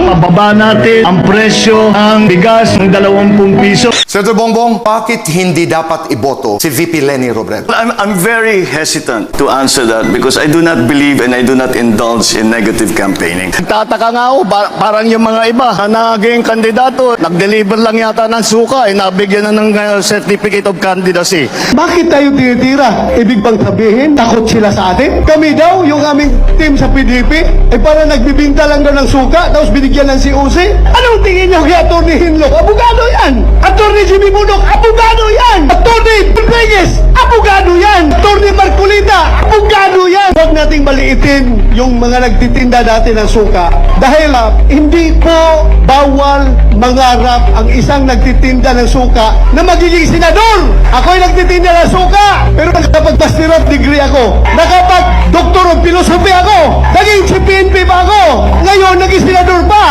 Pababa natin ang presyo ng bigas ng 20 piso. Senator Bongbong, bakit hindi dapat iboto si VP Leni Robredo? I'm very hesitant to answer that because I do not believe and I do not indulge in negative campaigning. Nagtataka nga ako, parang yung mga iba na naging kandidato, nag-deliver lang yata ng suka, nabigyan na ng certificate of candidacy. Bakit tayo tinitira? Ibig bang sabihin, takot sila sa atin? Kami daw, yung aming team sa PDP, ay parang nagbibinta lang daw ng suka, tapos binigyan ng COC. Anong tingin nyo kay Atty. Hinlock? Abogado yan! Atty. Jimmy Bunok, abogado yan! Atty. Rodriguez, abogado yan! Atty. Marcolita, abogado yan! Huwag nating maliitin yung mga nagtitinda dati ng suka dahil hindi po bawal mangarap ang isang nagtitinda ng suka na magiging senador. Ako'y nagtitinda ng suka pero nakapag-master of degree ako, nakapag-doctor of philosophy ako, naging PNP pa ako, ngayon naging senador pa.